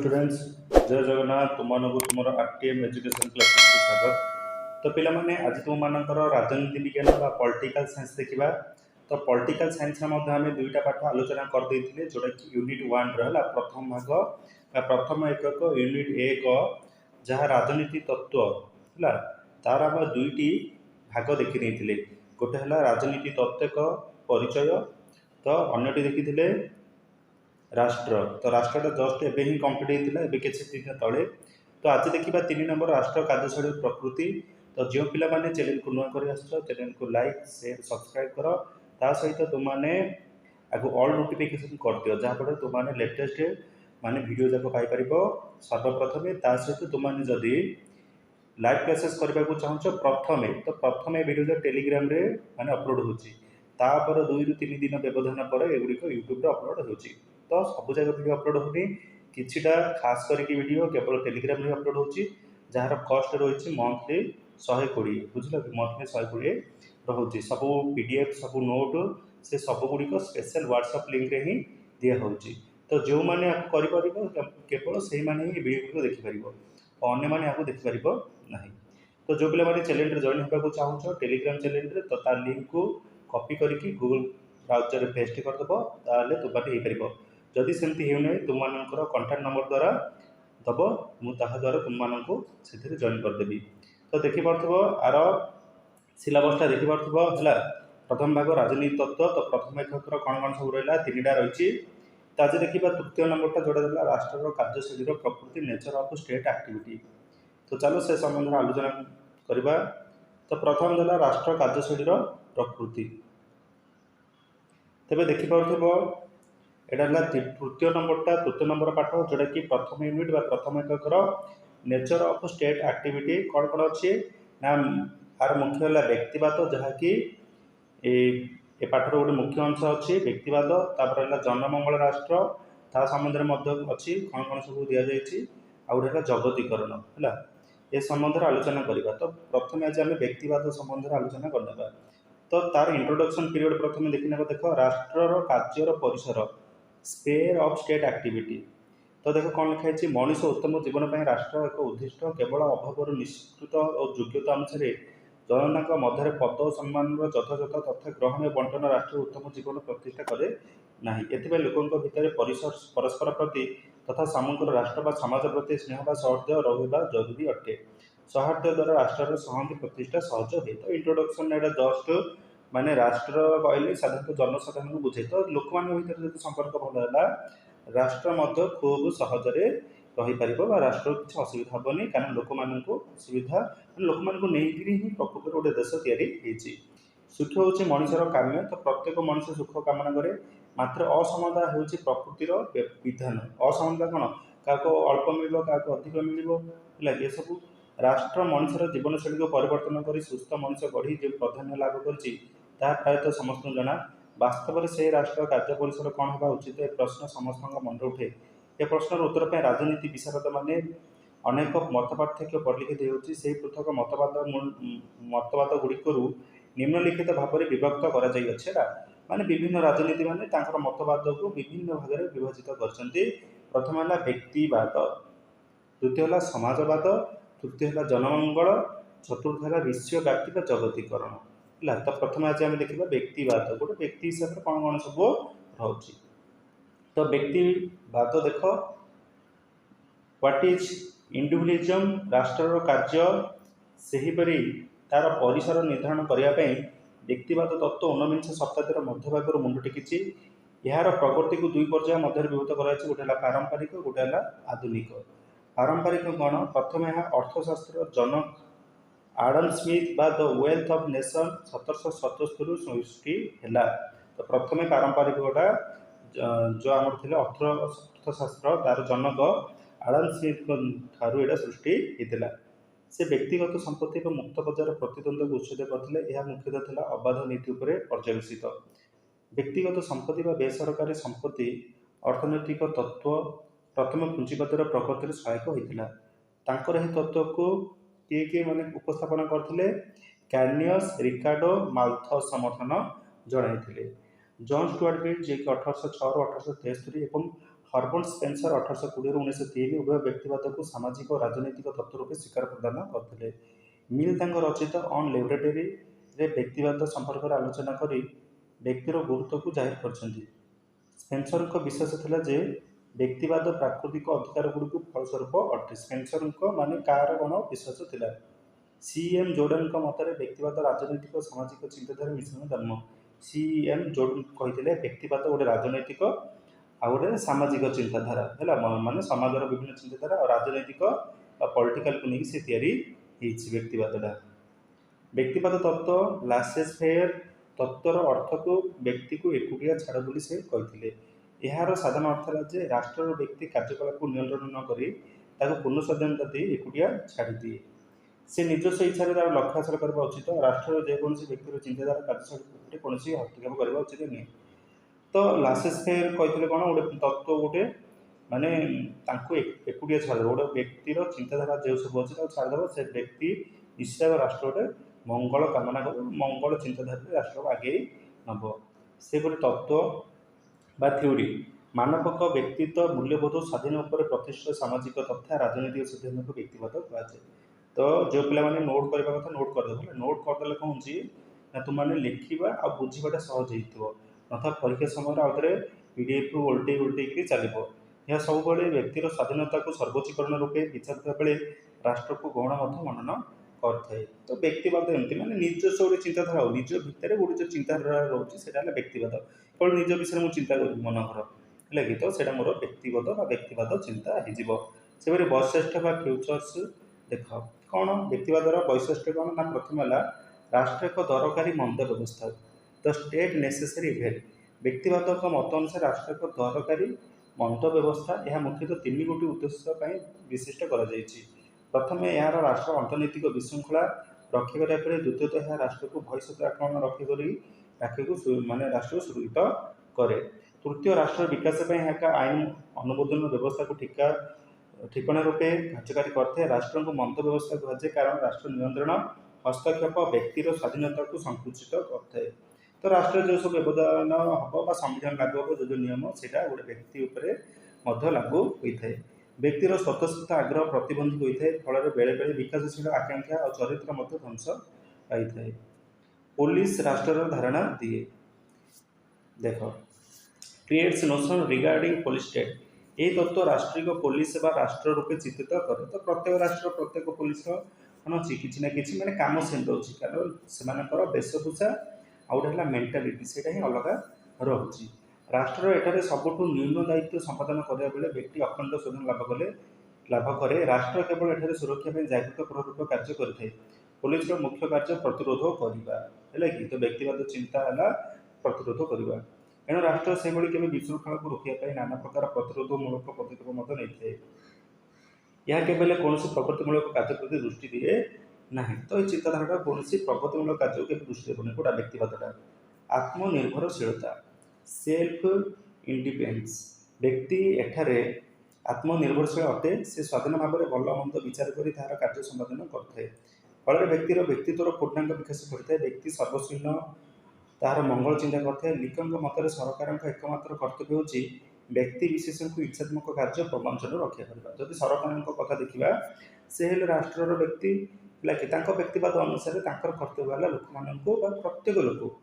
Students, जय जगन्नाथ। तुमको तुम आरटीएम एजुकेशन क्लास को स्वागत। तो पिला माने आज तुम मानकर राजनीति विज्ञान बा पॉलिटिकल साइंस देखिबा। तो पॉलिटिकल साइंस में आम दुईटा पाठ आलोचना कर देथिले जोटा कि यूनिट 1 रहला प्रथम भाग बा प्रथम एकक यूनिट 1 जहाँ राजनीति तत्व हला तार आम दुईटी भाग देखि नेथिले। गोटे हला राजनीति तत्वक परिचय, तो अन्यटी देखिथिले राष्ट्र। तो राष्ट्रटा जस्ट एबे ही कंप्लीट होता है किसी दिन तले। तो आज देखा 3 नंबर राष्ट्र कार्यशैली प्रकृति। तो जो पिला माने चैनल को नुआ कर चैनल को लाइक शेयर सब्सक्राइब कर ता सहित तुमने आगु ऑल नोटिफिकेशन कर दियो जहाँफल तुमने लेटेस्ट माने वीडियो जाक पाइपर सर्वप्रथम। ता सहित तुमने जदि लाइव क्लासेस करने को चाहूँ प्रथमे तो प्रथमे वीडियो टेलीग्राम रे माने अपलोड होची, तापर 2 ରୁ 3 दिन व्यवधान पर एगुड़िक यूट्यूब अपलोड होची। तो सब जगह वीडियो अपलोड होनी किछिटा खास करके वीडियो केवल टेलीग्राम रे अपलोड होची जार कॉस्ट रही मंथली 120 बुझल कि मंथली 120 रोचे। सब पीडीएफ सब नोट से सब गुड़िक स्पेशल व्हाट्सएप लिंक रे ही दिया होची। तो जो मैंने केवल से मैंने ही वीडियो को देखिपर अन्य मैंने आपको देखिपर ना। तो जो पे चैनल जॉइन होगा चाहूँ टेलीग्राम चैनल तो तार लिंक को कॉपी करके गूगल ब्राउजर में पेस्ट करदेव ताले तुम्हारे हो पार। जदि सेमती होना तुम कंटाक्ट नंबर द्वारा दब मुझे द्वारा तुमको से जॉइन करदेवी। तो देखिपो आर सिलेबसटा देखिपो है प्रथम भाग राजनीति तत्व। तो प्रथम एकत्र कौन कौन सब रहा 3टा रही। तो आज देखा तृतीय नंबरटा जोड़ा राष्ट्र कार्यशैली प्रकृति नेचर ऑफ स्टेट एक्टिविटी। तो चलो से संबंध आलोचना करवा। तो प्रथम है राष्ट्र कार्यशैली प्रकृति। तेज देखिपो यहाँ तृतीय नंबर पाठ जोटा कि प्रथम यूनिट बा प्रथम एककर नेचर ऑफ स्टेट एक्टिविटी कौन कौन अच्छी ना यार मुख्य है व्यक्तिवाद जहाँकि ए पाठर गोटे मुख्य अंश अच्छी व्यक्तिवाद। तापर है जनमंगल राष्ट्र ता संबंध में अच्छी कौन कौन सब दि जाए आउे जगतीकरण है ए संबंध आलोचना करवा। तो प्रथम आज आम व्यक्तिवाद संबंध आलोचना करदे। तो तार इंट्रोडक्शन पीरियड प्रथम देखने देख राष्ट्र कार्यर परिसर स्पेयर ऑफ स्टेट एक्टिविटी। तो देख कौन लिखाई मनीष उत्तम जीवन पर राष्ट्र एक उद्दिष्ट केवल अभाव निष्कृत और योग्यता अनुसार जनना मध्य पद सम्मान यथायथ तथा ग्रहण बंटन राष्ट्र उत्तम जीवन प्रतिष्ठा करे ना। एथि लोकों भितर परस्पर प्रति तथा सामूहिक राष्ट्र व समाज प्रति स्नेह व सौहार्द रहा जरूरी अटे। सौहार्द द्वारा राष्ट्र संहति प्रतिष्ठा सहज हुए। तो इंट्रोडक्शन एटा जस्ट माने राष्ट्र कहले साधारण जनसाधारण को बुझे। तो लोक मान भर जो संपर्क भल है राष्ट्र मध्य खूब सहजरे रही पार राष्ट्र किसी असुविधा हेनी कारण लोक मान सुविधा लोक मान नहीं ही प्रकृत गोटे देश या सुख हूँ मनुष्यर काम्य। तो प्रत्येक मनुष्य सुख कामना करे मात्र असमानता हूँ प्रकृतिर विधान। असमानता कौन क्या अल्प मिल क्या अधिक मिले ये सब राष्ट्र मनुष्यर जीवनशैली को परिवर्तन कर सुस्थ मनुष्य गढ़ी जो प्राधान्य लाभ कर प्रायतः समस्त जना। वास्तव में से राष्ट्र कार्य परिसर कौन होगा उचित ए प्रश्न समस्त मन उठे। ए प्रश्न उत्तर पर राजनीति विशारद मैंने अनेक मत पार्थक्य परिलिखित होती से पृथक मतवाद गुड़िक निम्नलिखित भाव में विभक्त कर माने विभिन्न राजनीति माने मतवाद को विभिन्न भाग में विभाजित कर। प्रथम है व्यक्तिवाद, द्वितीय है समाजवाद, तृतीय है जनमंगल, चतुर्थ है विश्वव्यापी जगतीकरण है। तो प्रथम आज आम देखा व्यक्तिवाद गोटे व्यक्ति हिसाब से कौन कौन सब रोचे। तो व्यक्तिवाद देख व्हाट इज इंडिविजुअलिज्म राष्ट्र कार्य सेहीपरि तार परिसर निर्धारण करने व्यक्तिवाद तत्व 19 शताब्दीर मध्यभाग मुंड टेकी। यार प्रगति को दुई पर्याय मध्य विभक्त कर गोटे है पारंपरिक गोटे है आधुनिक। पारंपरिक कौन प्रथम है अर्थशास्त्र जनक आडम स्मिथ बा द वेल्थ ऑफ नेशन 1777 सृष्टि है। तो प्रथम पारंपरिक गोटा जो आम थे अर्थशास्त्र तार जनक आडम स्मिथ ठारू एटा सृष्टि होता। से व्यक्तिगत संपत्ति और मुक्त बजार प्रतिद्वंद को उच्छेद करते। यह मुख्यतः था अबाध नीति पर पर्यवेसित। व्यक्तिगत संपत्ति व बेसरकारी संपत्ति अर्थनैतिक तत्व प्रथम पुंजीवादर प्रकृति में सहायक होता। यह तत्व को किए मैंने उपस्थापन करते कैनियस रिकार्डो माल्थस समर्थन जन। जॉन स्टुआर्ट मिल जी 1806 1873 और हर्बर्ट स्पेंसर 1820 1903 उभय व्यक्तिवाद को सामाजिक और राजनैतिक तत्व रूप स्वीकार प्रदान करते। मिल रचित ऑन लैबोरेटरी रे व्यक्तिवाद संपर्क में आलोचना करी व्यक्तिर गुरुत्व को जाहिर करछन्ति। स्पेंसर को विश्वास थिला जे व्यक्तिवाद प्राकृतिक अधिकार गुड़िक फलस्वरूप अटे। स्पेंसर माने कार गण विश्वास थिला। सी.एम. जोर्डान मतरे व्यक्तिवाद राजनैतिक और सामाजिक चिंताधारा मिश्रण जन्म। सी.एम. जोर्डान कही व्यक्तिवाद गोटे राजनैतिक आ गोटे सामाजिक चिंताधारा है माने समाजर विभिन्न चिंताधारा और राजनैतिक पॉलिटिकल को लेकिन से तैयारी व्यक्तिवादटा। व्यक्तिवाद तत्व लासेस फेयर तत्वर अर्थ को व्यक्ति को एकुटिया छाड़ बोली से कहते। यार साधारण अर्थ है जे राष्ट्र व्यक्ति कार्यकलाप को नियंत्रण न करी पूर्ण स्वाधीनता दी एकुटिया छाड़ी दिए। से निजस्व इच्छा लक्ष्य हासिल करने उचित। राष्ट्र जेकोसी व्यक्तिर चिंताधारा कार्यशैली कौन हस्तक्षेप करने उचित नहीं। तो लासेस फेयर कहते कौन गोटे तत्व गोटे माने एकुटिया छाड़ गोटे व्यक्तिर चिंताधारा जो सब अच्छे छाड़देव से व्यक्ति निश्चय राष्ट्र गोटे मंगल कामना कर मंगल चिंताधारा राष्ट्र को आगे नब। से गोटे तत्व बा थ्योरी मानवक व्यक्तित्व मूल्यबोध स्वाधीन उपर प्रतिष्ठित सामाजिक तथा राजनैतिक सिद्धांत को व्यक्तिवाद कहुए। तो जो पिला माने नोट करबा कथा नोट करदेव। नोट करदेले कौन ना तुमने लिखा आ बुझाटा सहज हो नथा परीक्षा समय आउे पीडीएफ रु उल्टे उल्टे चलो। यह सब व्यक्तिर स्वाधीनता को सर्वोच्चीकरण रूपे विचार बेले राष्ट्र को गौण मनन करए। तो व्यक्तिवाद एमती माने निजस्व गोटे चिंताधारा हो निज भितर गोटे जो चिंताधारा रोचे से व्यक्तिवाद केवल निज विषय मुझे चिंता करी मनोहर है कि तो से मोर व्यक्तिगत व्यक्तिवाद चिंता हो। वैशिष्ट फ्यूचर्स देख कौन व्यक्तिवादर वैशिष्ट कौन ना प्रथम है राष्ट्र एक दरकारी मंद व्यवस्था द स्टेट नेसेसरी इवेंट। व्यक्तिवाद मत अनुसार राष्ट्र एक दरकारी मंद व्यवस्था यह मुख्यतः तीन गोटी उद्देश्य विशिष्ट कर। प्रथम यार राष्ट्र अर्थनैतिक विशृंखला रक्षा करने द्वितीयतः यह राष्ट्र को भविष्य आक्रमण रक्षा को माने राष्ट्र को सुरक्षित करे। तृतीय राष्ट्र विकास एक आईन अनुमोदन व्यवस्था को ठिकाना रूपे कार्यकारी करते। राष्ट्र को मंद व्यवस्था कहुए कारण राष्ट्र नियंत्रण हस्तक्षेप व्यक्तिर स्वाधीनता को संकुचित करते। तो राष्ट्र जो सब व्यवधान हम संविधान लागू हम जो जो नियम से गोटे व्यक्ति उपर लागू होता है। व्यक्तिर स्वतःस्फूर्त आग्रह प्रतिबंधित होता है फल बेले बेले विकासशील आकांक्षा और चरित्र ध्वंस पाई था। पुलिस राष्ट्र धारणा दिए देख creates notion regarding police state. ये तत्व राष्ट्रिक पुलिस राष्ट्र रूपे चित्रित करे। तो प्रत्येक राष्ट्र प्रत्येक पुलिस कौन अच्छी कि किसी मैंने कम सेम रोचे कारण से वेशभूषा आउटा मेंटालिटी से अलग रोचे। राष्ट्र एठारे सबुठू न्यून दायित्व संपादन करने बेले व्यक्ति अखंड स्वाधीन लाभ करे। राष्ट्र केवल एठारे सुरक्षा जागृत प्ररूप कार्य करते। पुलिस मुख्य कार्य प्रतिरोध करवा है कि तो व्यक्तिवाद चिंता है प्रतिरोध करवा। एणु राष्ट्र से केवल विशृंखला को रोकने नाना प्रकार प्रतिरोधमूलक पदक्षेप नहीं यह केवल कौन प्रगतिमूलक कार्य प्रति दृष्टि दिए ना। तो ये चिंताधारा कौन प्रगतिमूलक कार्य के दृष्टि देनी गोटा व्यक्तिवादटा। आत्मनिर्भरशीलता सेल्फ इंडिपेंडेंस व्यक्ति एठारे आत्मनिर्भरशील अटे। से स्वाधीन भाव में भल मंद विचार कर कार्य संपादन करते फल व्यक्तिर व्यक्तित्वर पूर्णांग विकास करता है। व्यक्ति सर्वशील तार मंगल चिंता करते। लिकंग मत सरकार एकमात्र कर्तव्य होची व्यक्ति विशेष को इच्छात्मक कार्य प्रवंचन रक्षा करवा। जदि सरकार कथा देखा से राष्ट्र व्यक्ति कि व्यक्तिवाद अनुसार कर्तव्य है लोक मान प्रत्येक लोक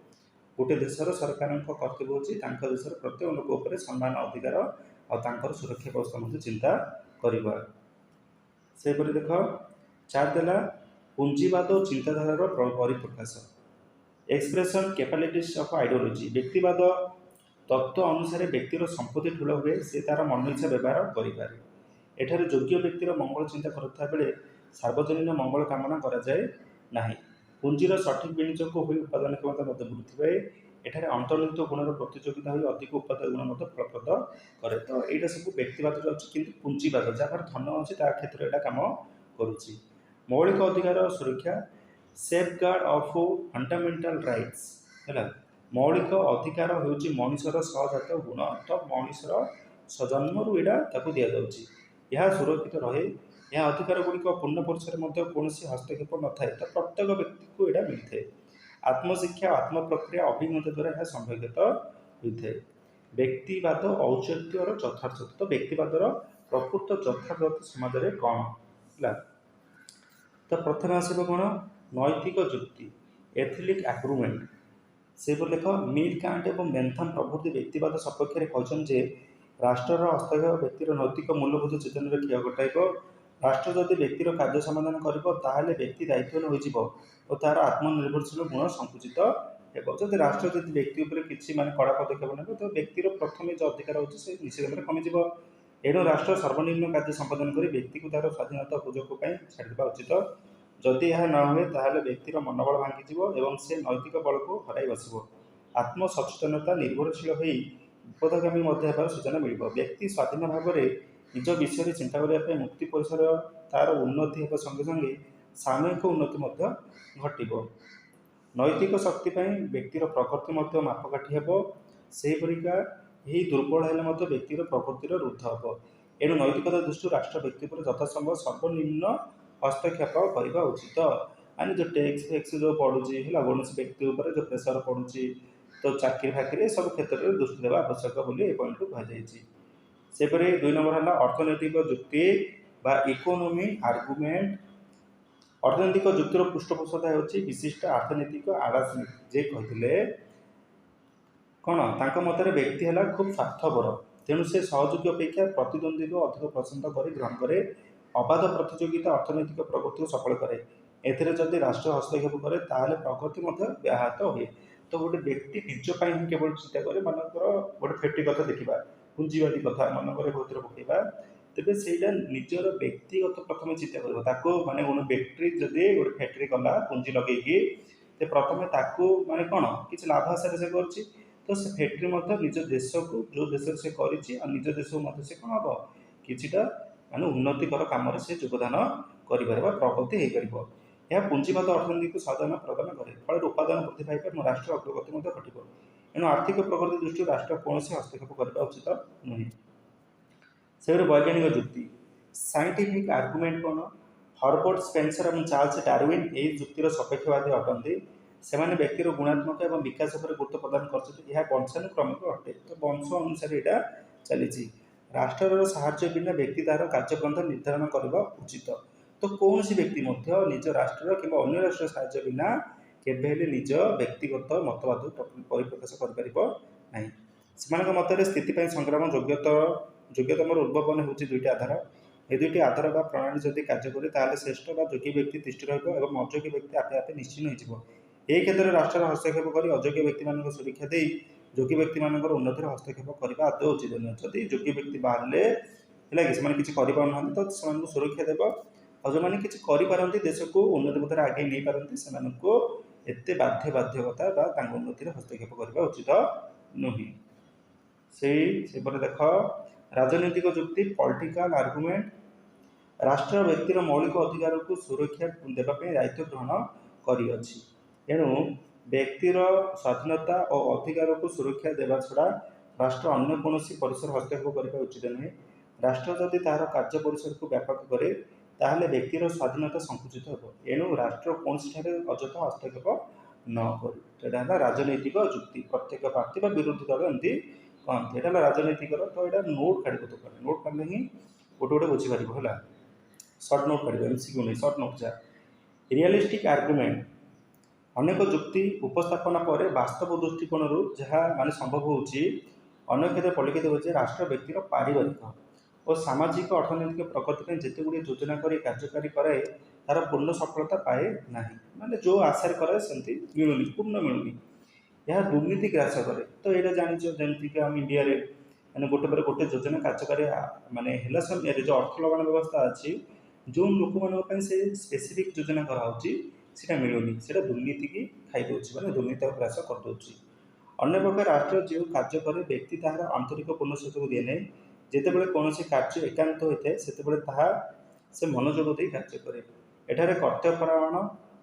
गोटे देशर सरकार कर्तव्य होची देशर प्रत्येक लोक उपर सम्मान अधिकार और सुरक्षा व्यवस्था चिंता करवा। से देख चार देला पुंजीवाद और चिंताधार परिप्रकाश एक्सप्रेशन कैपेबिलिटीज ऑफ आइडियोलॉजी। व्यक्तिवाद तत्व अनुसार व्यक्तिर संपत्ति ठूल हुए से तार मन इच्छा व्यवहार करें। एठारे योग्य व्यक्तिर मंगल चिंता करुवा बेले सार्वजनीन मंगल कामना कराए ना। पुंजीर सठिक विनियोग हो उत्पादन क्षमता वृद्धि पाए। एठारे अंतर्निहित गुणर प्रतियोगिता हो अधिक उत्पादन गुण फलप्रद करे। तो यहाँ सब व्यक्तिवाद अच्छी कि पुंजीवाद जहाँ धन अच्छी क्षेत्र में कम करुच्ची। मौलिक अधिकार सुरक्षा सेफगार्ड ऑफ फंडामेंटल राइट्स है। मौलिक अधिकार हूँ मनुष्यर सहजात गुण। तो मनुष्यर सजन्म यहाँ दि जाऊँगी यह सुरक्षित रहे। यह अधिकार गुड़िक पूर्ण परिसर कौन हस्तक्षेप न थाए। तो प्रत्येक व्यक्ति को यहाँ मिलता है। आत्मशिक्षा आत्म प्रक्रिया अभिज्ञता द्वारा यह संभवित होता है। ବ୍ୟକ୍ତିବାଦ ଔଚିତ୍ୟର ଯଥାର୍ଥ। ତ ବ୍ୟକ୍ତିବାଦର ପ୍ରକୃତ ଯଥାର୍ଥ ସମାଜରେ କ'ଣ ହେଲା। ତ ପ୍ରଥମେ ଆସିବ କ'ଣ, ନୈତିକ ଯୁକ୍ତି, ଏଥିଲିକ୍ ଆଗ୍ରୁମେଣ୍ଟ। ସେହିପରି ଲେଖ, ମିଲ୍ କାଣ୍ଟ ଏବଂ ବେନ୍ଥାମ୍ ପ୍ରଭୃତି ବ୍ୟକ୍ତିବାଦ ସପକ୍ଷରେ କହିଛନ୍ତି ଯେ ରାଷ୍ଟ୍ରର ହସ୍ତକ୍ଷେପ ବ୍ୟକ୍ତିର ନୈତିକ ମୂଲ୍ୟବୋଧ ଚେତନାରେ କ୍ଷୟ ଘଟାଇବ। ରାଷ୍ଟ୍ର ଯଦି ବ୍ୟକ୍ତିର କାର୍ଯ୍ୟ ସମାଧାନ କରିବ ତାହେଲେ ବ୍ୟକ୍ତି ଦାୟିତ୍ୱହୀନ ହୋଇଯିବ ଓ ତାହାର ଆତ୍ମନିର୍ଭରଶୀଳ ଗୁଣ ସଙ୍କୁଚିତ ହେବ। ଯଦି ରାଷ୍ଟ୍ର ଯଦି ବ୍ୟକ୍ତି ଉପରେ କିଛି କଡ଼ା ପଦକ୍ଷେପ ନେବ ତ ବ୍ୟକ୍ତିର ପ୍ରଥମେ ଯେଉଁ ଅଧିକାର ହେଉଛି ସେ ନିଶ୍ଚିତ ଭାବରେ କମିଯିବ। ଏଣୁ ରାଷ୍ଟ୍ର ସର୍ବନିମ୍ନ କାର୍ଯ୍ୟ ସମ୍ପାଦନ କରି ବ୍ୟକ୍ତିକୁ ତାହାର ସ୍ୱାଧୀନତା ଉପଯୋଗ ପାଇଁ ଛାଡ଼ିଦେବା ଉଚିତ। ଯଦି ଏହା ନ ହୁଏ ତାହେଲେ ବ୍ୟକ୍ତିର ମନୋବଳ ଭାଙ୍ଗିଯିବ ଏବଂ ସେ ନୈତିକ ବଳକୁ ହରାଇ ବସିବ। ଆତ୍ମସଚେତନତା ନିର୍ଭରଶୀଳ ହୋଇ ବିପଦଗାମୀ ମଧ୍ୟ ହେବାର ସୂଚନା ମିଳିବ। ବ୍ୟକ୍ତି ସ୍ୱାଧୀନ ଭାବରେ ନିଜ ବିଷୟରେ ଚିନ୍ତା କରିବା ପାଇଁ ମୁକ୍ତି ପରିସର ତାର ଉନ୍ନତି ହେବା ସଙ୍ଗେ ସଙ୍ଗେ ସାମୂହିକ ଉନ୍ନତି ମଧ୍ୟ ଘଟିବ। ନୈତିକ ଶକ୍ତି ପାଇଁ ବ୍ୟକ୍ତିର ପ୍ରଗତି ମଧ୍ୟ ମାପକାଠି ହେବ। ସେହିପରିକା ଏହି ଦୁର୍ବଳ ହେଲେ ମଧ୍ୟ ବ୍ୟକ୍ତିର ପ୍ରଗତିର ରୁଦ୍ଧ ହେବ। ଏଣୁ ନୈତିକତା ଦୃଷ୍ଟିରୁ ରାଷ୍ଟ୍ର ବ୍ୟକ୍ତି ଉପରେ ଯଥାସମ୍ଭବ ସର୍ବନିମ୍ନ ହସ୍ତକ୍ଷେପ କରିବା ଉଚିତ। ମାନେ ଯେଉଁ ଟ୍ୟାକ୍ସ ଫ୍ୟାକ୍ସ ଯେଉଁ ପଡ଼ୁଛି ହେଲା, କୌଣସି ବ୍ୟକ୍ତି ଉପରେ ଯେଉଁ ପ୍ରେସର ପଡ଼ୁଛି ତ ଚାକିରି ଫାକିରି ଏସବୁ କ୍ଷେତ୍ରରେ ଦୃଷ୍ଟି ଦେବା ଆବଶ୍ୟକ ବୋଲି ଏ ପଏଣ୍ଟରୁ କୁହାଯାଇଛି। ସେପରି 2 ନମ୍ବର ହେଲା ଅର୍ଥନୈତିକ ଯୁକ୍ତି ବା ଇକୋନୋମି ଆର୍ଗୁମେଣ୍ଟ। ଅର୍ଥନୈତିକ ଯୁକ୍ତିର ପୃଷ୍ଠପୋଷକତା ହେଉଛି ବିଶିଷ୍ଟ ଅର୍ଥନୈତିକ ଆଡାମ ସ୍ମିଥ୍, ଯିଏ କହିଥିଲେ କ'ଣ, ତାଙ୍କ ମତରେ ବ୍ୟକ୍ତି ହେଲା ଖୁବ୍ ସ୍ୱାର୍ଥପର, ତେଣୁ ସେ ସହଯୋଗୀ ଅପେକ୍ଷା ପ୍ରତିଦ୍ୱନ୍ଦ୍ୱୀକୁ ଅଧିକ ପସନ୍ଦ କରି ଗ୍ରହଣ କରେ। ଅବାଧ ପ୍ରତିଯୋଗିତା ଅର୍ଥନୈତିକ ପ୍ରଗତିକୁ ସଫଳ କରେ। ଏଥିରେ ଯଦି ରାଷ୍ଟ୍ର ହସ୍ତକ୍ଷେପ କରେ ତାହେଲେ ପ୍ରଗତି ମଧ୍ୟ ବ୍ୟାହତ ହୁଏ। ତ ଗୋଟେ ବ୍ୟକ୍ତି ନିଜ ପାଇଁ ହିଁ କେବଳ ଚିନ୍ତା କରେ, ମନେକର ଗୋଟେ ଫ୍ୟାକ୍ଟ୍ରି କଥା ଦେଖିବା, ପୁଞ୍ଜିବାଦୀ କଥା ମନେକର ବହୁତରେ ପକେଇବା, ତେବେ ସେଇଟା ନିଜର ବ୍ୟକ୍ତିଗତ ପ୍ରଥମେ ଚିନ୍ତା କରିବ। ତାକୁ ଗୋଟେ ବ୍ୟକ୍ତି ଯଦି ଗୋଟେ ଫ୍ୟାକ୍ଟ୍ରି କଲା ପୁଞ୍ଜି ଲଗେଇକି, ତ ପ୍ରଥମେ ତାକୁ କ'ଣ କିଛି ଲାଭ ଆଶାରେ ସେ କରୁଛି, ତ ସେ ଫ୍ୟାକ୍ଟ୍ରି ମଧ୍ୟ ନିଜ ଦେଶକୁ ଯେଉଁ ଦେଶରେ ସେ କରିଛି ଆଉ ନିଜ ଦେଶକୁ ମଧ୍ୟ ସେ କ'ଣ ହେବ କିଛିଟା ଉନ୍ନତିକର କାମରେ ସେ ଯୋଗଦାନ କରିପାରିବ, ପ୍ରଗତି ହୋଇପାରିବ। ଏହା ପୁଞ୍ଜିବାଦ ଅର୍ଥନୀତିକୁ ସହାୟତା ପ୍ରଦାନ କରେ, ଫଳରେ ଉତ୍ପାଦନ ବୃଦ୍ଧି ପାଇବ ଏବଂ ରାଷ୍ଟ୍ର ଅଗ୍ରଗତି ମଧ୍ୟ ଘଟିବ। ଏଣୁ ଆର୍ଥିକ ପ୍ରଗତି ଦୃଷ୍ଟିରୁ ରାଷ୍ଟ୍ର କୌଣସି ହସ୍ତକ୍ଷେପ କରିବା ଉଚିତ ନୁହେଁ। ସେହିପରି ବୈଜ୍ଞାନିକ ଯୁକ୍ତି, ସାଇଣ୍ଟିଫିକ୍ ଆର୍ଗୁମେଣ୍ଟ କ'ଣ, ହର୍ବର୍ଟ ସ୍ପେନ୍ସର ଏବଂ ଚାର୍ଲସ ଡାରୱିନ୍ ଏହି ଯୁକ୍ତିର ସପକ୍ଷବାଦୀ ଅଟନ୍ତି। ସେମାନେ ବ୍ୟକ୍ତିର ଗୁଣାତ୍ମକ ଏବଂ ବିକାଶ ଉପରେ ଗୁରୁତ୍ୱ ପ୍ରଦାନ କରିଛନ୍ତି। ଏହା ବଂଶାନୁକ୍ରମିକ ଅଟେ, ତ ବଂଶ ଅନୁସାରେ ଏଇଟା ଚାଲିଛି। ରାଷ୍ଟ୍ରର ସାହାଯ୍ୟ ବିନା ବ୍ୟକ୍ତି ତାହାର କାର୍ଯ୍ୟପନ୍ଥା ନିର୍ଦ୍ଧାରଣ କରିବା ଉଚିତ। ତ କୌଣସି ବ୍ୟକ୍ତି ମଧ୍ୟ ନିଜ ରାଷ୍ଟ୍ରର କିମ୍ବା ଅନ୍ୟ ରାଷ୍ଟ୍ରର ସାହାଯ୍ୟ ବିନା କେବେ ହେଲେ ନିଜ ବ୍ୟକ୍ତିଗତ ମତବାଦ ପରିପ୍ରକାଶ କରିପାରିବ ନାହିଁ। ସେମାନଙ୍କ ମତରେ ସ୍ଥିତି ପାଇଁ ସଂଗ୍ରାମ ଯୋଗ୍ୟତମର ଉଦ୍ଭାବନ ହେଉଛି 2ଟି ଆଧାର। ଏ 2ଟି ଆଧାର ବା ପ୍ରଣାଳୀ ଯଦି କାର୍ଯ୍ୟ କରେ ତାହେଲେ ଶ୍ରେଷ୍ଠ ବା ଯୋଗ୍ୟ ବ୍ୟକ୍ତି ତିଷ୍ଠି ରହିବ ଏବଂ ଅଯୋଗ୍ୟ ବ୍ୟକ୍ତି ଆପେ ଆପେ ନିଶ୍ଚିହ୍ନ ହୋଇଯିବ। ଏହି କ୍ଷେତ୍ରରେ ରାଷ୍ଟ୍ରର ହସ୍ତକ୍ଷେପ କରି ଅଯୋଗ୍ୟ ବ୍ୟକ୍ତିମାନଙ୍କ ସୁରକ୍ଷା ଦେଇ ଯୋଗ୍ୟ ବ୍ୟକ୍ତିମାନଙ୍କର ଉନ୍ନତିରେ ହସ୍ତକ୍ଷେପ କରିବା ଆଦୌ ଉଚିତ ନୁହେଁ। ଯଦି ଯୋଗ୍ୟ ବ୍ୟକ୍ତି ବାହାରିଲେ ହେଲା କି ସେମାନେ କିଛି କରିପାରୁନାହାନ୍ତି ତ ସେମାନଙ୍କୁ ସୁରକ୍ଷା ଦେବ, ଆଉ ଯେଉଁମାନେ କିଛି କରିପାରନ୍ତି ଦେଶକୁ ଉନ୍ନତି ପଥରେ ଆଗେଇ ନେଇପାରନ୍ତି ସେମାନଙ୍କୁ ଏତେ ବାଧ୍ୟତା ବା ତାଙ୍କ ଉନ୍ନତିରେ ହସ୍ତକ୍ଷେପ କରିବା ଉଚିତ ନୁହେଁ। ସେପଟେ ଦେଖ ରାଜନୈତିକ ଯୁକ୍ତି, ପଲିଟିକାଲ ଆର୍ଗୁମେଣ୍ଟ। ରାଷ୍ଟ୍ର ବ୍ୟକ୍ତିର ମୌଳିକ ଅଧିକାରକୁ ସୁରକ୍ଷା ଦେବା ପାଇଁ ଦାୟିତ୍ୱ ଗ୍ରହଣ କରିଅଛି। ଏଣୁ ବ୍ୟକ୍ତିର ସ୍ୱାଧୀନତା ଓ ଅଧିକାରକୁ ସୁରକ୍ଷା ଦେବା ଛଡ଼ା ରାଷ୍ଟ୍ର ଅନ୍ୟ କୌଣସି ପରିସର ହସ୍ତକ୍ଷେପ କରିବା ଉଚିତ ନୁହେଁ। ରାଷ୍ଟ୍ର ଯଦି ତାହାର କାର୍ଯ୍ୟ ପରିସରକୁ ବ୍ୟାପକ କରେ ତାହେଲେ ବ୍ୟକ୍ତିର ସ୍ୱାଧୀନତା ସଙ୍କୁଚିତ ହେବ। ଏଣୁ ରାଷ୍ଟ୍ର କୌଣସିଠାରେ ଅଯଥା ହସ୍ତକ୍ଷେପ ନ କରୁ। ଏଇଟା ହେଲା ରାଜନୈତିକ ଯୁକ୍ତି। ପ୍ରତ୍ୟେକ ପ୍ରାର୍ଥୀ ବା ବିରୋଧୀ ଦଳ ଏମିତି କହନ୍ତି। ଏଇଟା ହେଲା ରାଜନୈତିକର। ତ ଏଇଟା ନୋଟ୍ କାଢ଼ିବ, ତ ନୋଟ୍ କାଢ଼ିଲେ ହିଁ ଗୋଟେ ବୁଝିପାରିବ ହେଲା। ସର୍ଟ ନୋଟ୍ କାଢ଼ିବ, MCQ ନାହିଁ, ସର୍ଟ ନୋଟ୍ ଯା। ରିଆଲିଷ୍ଟିକ୍ ଆର୍ଗୁମେଣ୍ଟ, ଅନେକ ଯୁକ୍ତି ଉପସ୍ଥାପନା ପରେ ବାସ୍ତବ ଦୃଷ୍ଟିକୋଣରୁ ଯାହା ସମ୍ଭବ ହେଉଛି ଅନ୍ୟ କ୍ଷେତ୍ରରେ ପରିଲକ୍ଷିତ ହେଉଛି। ରାଷ୍ଟ୍ର ବ୍ୟକ୍ତିର ପାରିବାରିକ ଓ ସାମାଜିକ ଅର୍ଥନୈତିକ ପ୍ରଗତି ପାଇଁ ଯେତେଗୁଡ଼ିଏ ଯୋଜନା କରି କାର୍ଯ୍ୟକାରୀ କରେ ତାର ପୂର୍ଣ୍ଣ ସଫଳତା ପାଏ ନାହିଁ। ଯେଉଁ ଆଶାରେ କରେ ସେମିତି ମିଳୁନି, ପୂର୍ଣ୍ଣ ମିଳୁନି। ଏହା ଦୁର୍ନୀତି ଗ୍ରାସ କରେ। ତ ଏଇଟା ଜାଣିଛ ଯେମିତିକି ଆମ ଇଣ୍ଡିଆରେ ଗୋଟେ ପରେ ଗୋଟେ ଯୋଜନା କାର୍ଯ୍ୟକାରୀ ହେଲା ସମୟରେ ଯେଉଁ ଅର୍ଥ ଲଗାଣ ବ୍ୟବସ୍ଥା ଅଛି, ଯେଉଁ ଲୋକମାନଙ୍କ ପାଇଁ ସେ ସ୍ପେସିଫିକ୍ ଯୋଜନା କରାହେଉଛି ସେଇଟା ମିଳୁନି, ସେଇଟା ଦୁର୍ନୀତିକି ଖାଇଦେଉଛି, ଦୁର୍ନୀତି ଗ୍ରାସ କରିଦେଉଛି। ଅନ୍ୟ ପ୍ରକାର ରାଷ୍ଟ୍ର ଯେଉଁ କାର୍ଯ୍ୟ କରେ ବ୍ୟକ୍ତି ତାହାର ଆନ୍ତରିକ ପୂର୍ଣ୍ଣ ସହଯୋଗ ଦିଏ ନାହିଁ। ଯେତେବେଳେ କୌଣସି କାର୍ଯ୍ୟ ଏକାନ୍ତ ହୋଇଥାଏ ସେତେବେଳେ ତାହା ସେ ମନୋଯୋଗ ଦେଇ କାର୍ଯ୍ୟ କରେ। ଏଠାରେ କର୍ତ୍ତବ୍ୟପରାୟଣ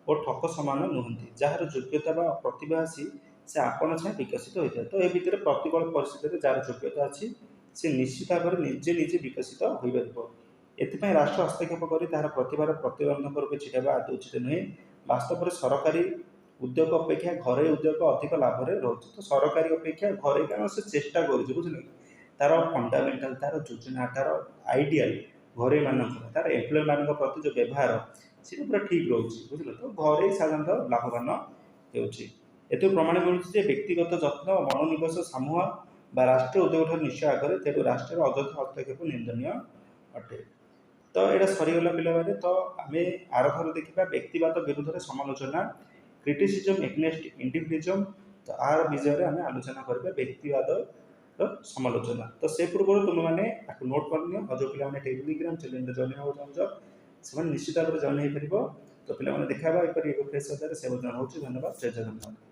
ଓ ଠକ ସମାନ ନୁହନ୍ତି। ଯାହାର ଯୋଗ୍ୟତା ବା ପ୍ରତିଭା ଅଛି ସେ ଆପଣ ଛାଏଁ ବିକଶିତ ହୋଇଥାଏ। ତ ଏ ଭିତରେ ପ୍ରତିକୂଳ ପରିସ୍ଥିତିରେ ଯାହାର ଯୋଗ୍ୟତା ଅଛି ସେ ନିଶ୍ଚିତ ଭାବରେ ନିଜେ ବିକଶିତ ହୋଇପାରିବ। ଏଥିପାଇଁ ରାଷ୍ଟ୍ର ହସ୍ତକ୍ଷେପ କରି ତାହାର ପ୍ରତିଭାର ପ୍ରତିବନ୍ଧକ ରୂପେ ଛିଡ଼ାଇବା ଆଦୌ ଉଚିତ ନୁହେଁ। ବାସ୍ତବରେ ସରକାରୀ उद्योग अपेक्षा घरोई उद्योग अधिक लाभ रोचे। तो सरकारी अपेक्षा घरोई कारण से चेष्टा करुचे बुझे तार फंडामेंटाल तार योजना तार आइडियल घरोई मानक तार एम्प्लॉय मान प्रति जो व्यवहार सी पूरा ठीक रोचे बुझल। तो घरोई साधारणतः लाभवान होउछि। एतु प्रमाण मिलुछि जे व्यक्तिगत जत्न मनोनिवेश समूह बा राष्ट्रीय उद्योग ठाରୁ निश्चय आगे तेणु राष्ट्र अଯଥା हस्तक्षेप निंदनीय अटे। तो यहाँ सरीगला पे तो आम आरथर देखा व्यक्तिवाद विरुद्ध में समालोचना क्रिटिसिजम एग्नेस्ट इंडिविजुअलिज्म। तो आर विषय आम आलोचना करबा व्यक्तिवाद समालोचना। तो से पूर्व तुम मैंने नोट कर जो पे टेलीग्राम चैनल जॉइन होगा चाह निश्चित भाव में जॉइन हो पार। तो पे देखा एक फ्रेश से धन्यवाद। जय जगन्नाथ।